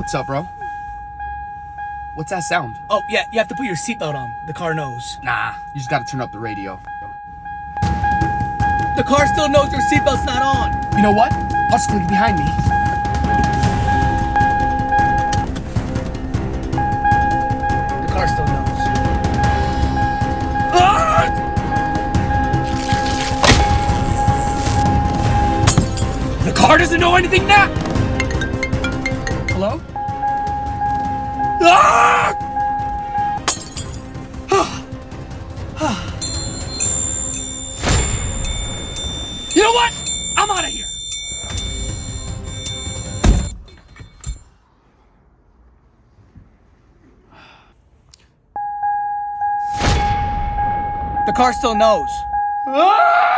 What's up, bro? What's that sound? Oh, yeah, you have to put your seatbelt on. The car knows. Nah, you just gotta turn up the radio. The car still knows your seatbelt's not on. You know what? I'll just click it behind me. The car still knows. Ah! The car doesn't know anything now! Hello? Ah! You know what? I'm out of here. The car still knows. Ah!